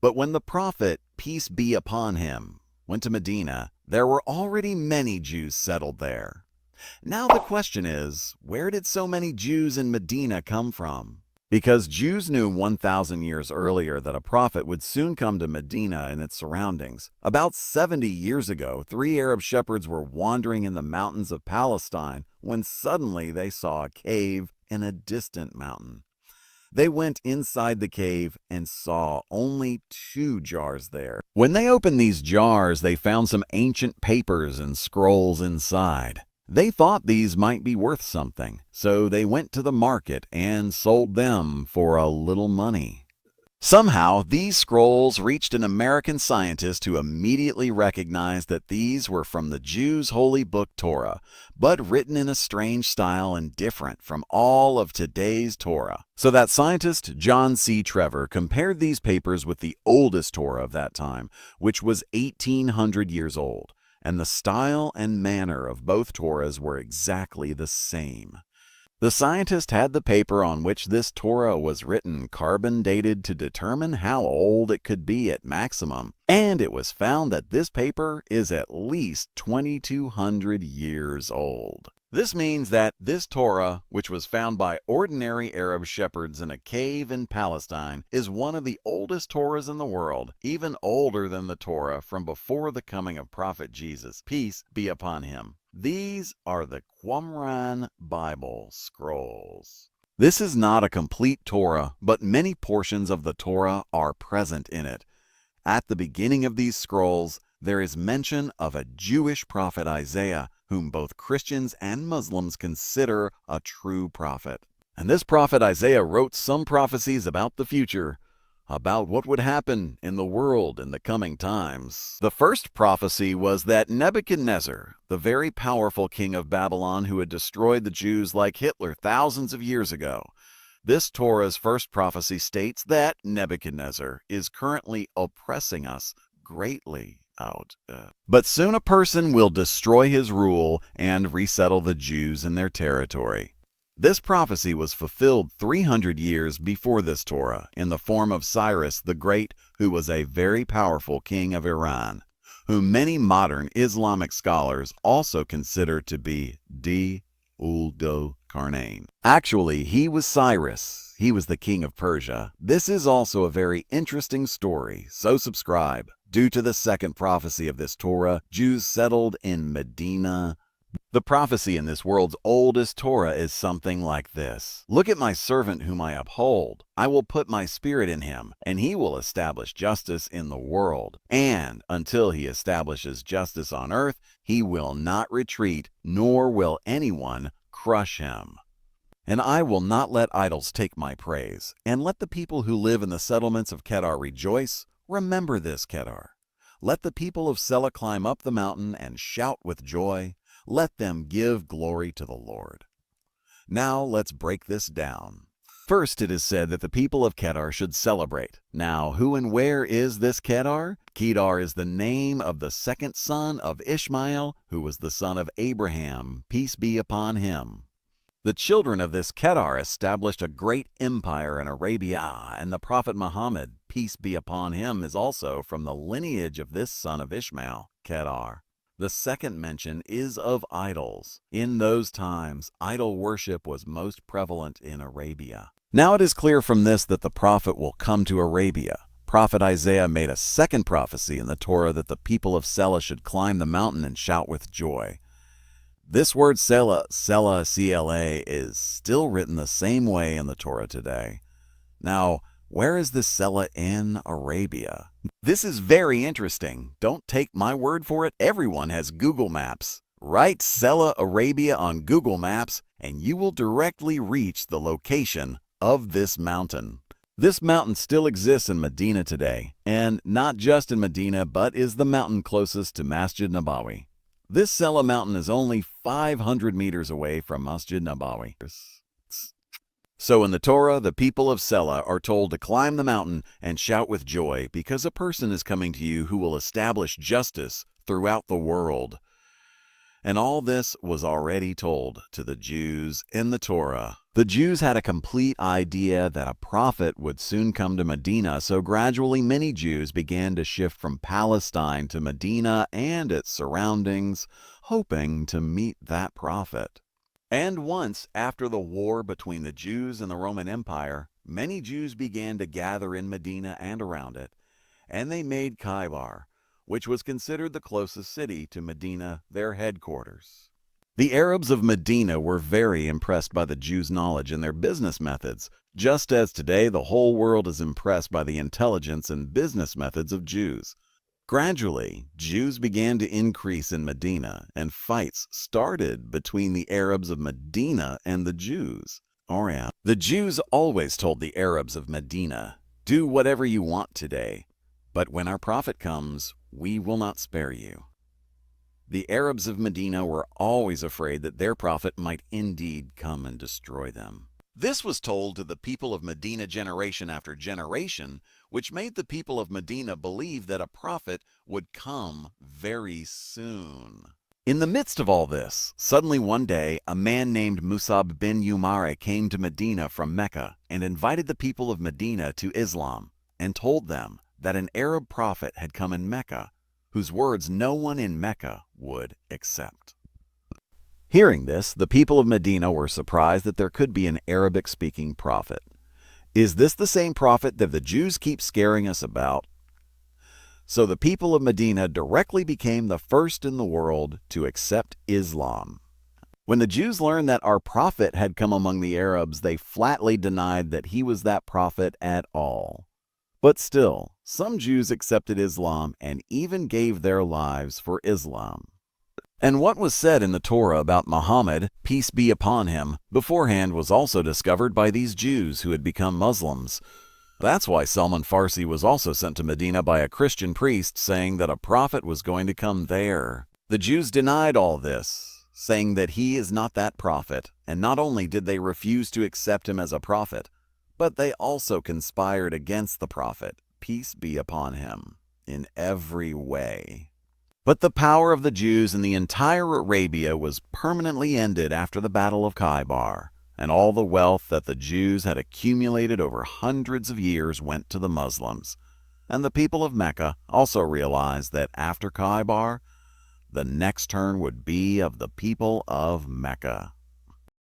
But when the prophet, peace be upon him, went to Medina, there were already many Jews settled there. Now the question is, where did so many Jews in Medina come from? Because Jews knew 1,000 years earlier that a prophet would soon come to Medina and its surroundings. About 70 years ago, 3 Arab shepherds were wandering in the mountains of Palestine when suddenly they saw a cave in a distant mountain. They went inside the cave and saw only 2 jars there. When they opened these jars, they found some ancient papers and scrolls inside. They thought these might be worth something, so they went to the market and sold them for a little money. Somehow, these scrolls reached an American scientist who immediately recognized that these were from the Jews' holy book Torah, but written in a strange style and different from all of today's Torah. So that scientist, John C. Trevor, compared these papers with the oldest Torah of that time, which was 1,800 years old. And the style and manner of both Torahs were exactly the same. The scientist had the paper on which this Torah was written carbon dated to determine how old it could be at maximum, and it was found that this paper is at least 2,200 years old. This means that this Torah, which was found by ordinary Arab shepherds in a cave in Palestine, is one of the oldest Torahs in the world, even older than the Torah from before the coming of Prophet Jesus, peace be upon him. These are the Qumran Bible scrolls. This is not a complete Torah, but many portions of the Torah are present in it. At the beginning of these scrolls, there is mention of a Jewish prophet Isaiah, whom both Christians and Muslims consider a true prophet. And this prophet Isaiah wrote some prophecies about the future, about what would happen in the world in the coming times. The first prophecy was that Nebuchadnezzar, the very powerful king of Babylon who had destroyed the Jews like Hitler thousands of years ago, this Torah's first prophecy states that Nebuchadnezzar is currently oppressing us greatly out. But soon a person will destroy his rule and resettle the Jews in their territory. This prophecy was fulfilled 300 years before this Torah in the form of Cyrus the Great, who was a very powerful king of Iran, whom many modern Islamic scholars also consider to be Ul-Do-Karnain. Actually, he was Cyrus. He was the king of Persia. This is also a very interesting story, so subscribe. Due to the second prophecy of this Torah, Jews settled in Medina. The prophecy in this world's oldest Torah is something like this. Look at my servant whom I uphold. I will put my spirit in him, and he will establish justice in the world. And until he establishes justice on earth, he will not retreat, nor will anyone crush him. And I will not let idols take my praise, and let the people who live in the settlements of Kedar rejoice. Remember this, Kedar. Let the people of Sela climb up the mountain and shout with joy. Let them give glory to the Lord. Now let's break this down. First, it is said that the people of Kedar should celebrate. Now, who and where is this Kedar? Kedar is the name of the second son of Ishmael, who was the son of Abraham, peace be upon him. The children of this Kedar established a great empire in Arabia, and the prophet Muhammad, peace be upon him, is also from the lineage of this son of Ishmael, Kedar. The second mention is of idols. In those times, idol worship was most prevalent in Arabia. Now it is clear from this that the prophet will come to Arabia. Prophet Isaiah made a second prophecy in the Torah that the people of Sela should climb the mountain and shout with joy. This word Sela, C-L-A, is still written the same way in the Torah today. Now, where is this Sela in Arabia? This is very interesting. Don't take my word for it. Everyone has Google Maps. Write Sela, Arabia on Google Maps, and you will directly reach the location of this mountain. This mountain still exists in Medina today, and not just in Medina, but is the mountain closest to Masjid Nabawi. This Sela mountain is only 500 meters away from Masjid Nabawi. So in the Torah, the people of Sela are told to climb the mountain and shout with joy because a person is coming to you who will establish justice throughout the world. And all this was already told to the Jews in the Torah The Jews had a complete idea that a prophet would soon come to Medina, so gradually many Jews began to shift from Palestine to Medina and its surroundings, hoping to meet that prophet. And once, after the war between the Jews and the Roman Empire, many Jews began to gather in Medina and around it, and they made Khaybar, which was considered the closest city to Medina, their headquarters. The Arabs of Medina were very impressed by the Jews' knowledge and their business methods, just as today the whole world is impressed by the intelligence and business methods of Jews. Gradually, Jews began to increase in Medina, and fights started between the Arabs of Medina and the Jews. The Jews always told the Arabs of Medina, "Do whatever you want today, but when our prophet comes, we will not spare you." The Arabs of Medina were always afraid that their prophet might indeed come and destroy them. This was told to the people of Medina generation after generation, which made the people of Medina believe that a prophet would come very soon. In the midst of all this, suddenly one day, a man named Musab bin Umare came to Medina from Mecca and invited the people of Medina to Islam and told them that an Arab prophet had come in Mecca, whose words no one in Mecca would accept. Hearing this, the people of Medina were surprised that there could be an Arabic-speaking prophet. Is this the same prophet that the Jews keep scaring us about? So the people of Medina directly became the first in the world to accept Islam. When the Jews learned that our prophet had come among the Arabs, they flatly denied that he was that prophet at all. But still, some Jews accepted Islam and even gave their lives for Islam. And what was said in the Torah about Muhammad, peace be upon him, beforehand was also discovered by these Jews who had become Muslims. That's why Salman Farsi was also sent to Medina by a Christian priest saying that a prophet was going to come there. The Jews denied all this, saying that he is not that prophet, and not only did they refuse to accept him as a prophet, but they also conspired against the prophet, peace be upon him, in every way. But the power of the Jews in the entire Arabia was permanently ended after the Battle of Khaybar, and all the wealth that the Jews had accumulated over hundreds of years went to the Muslims. And the people of Mecca also realized that after Khaybar, the next turn would be of the people of Mecca.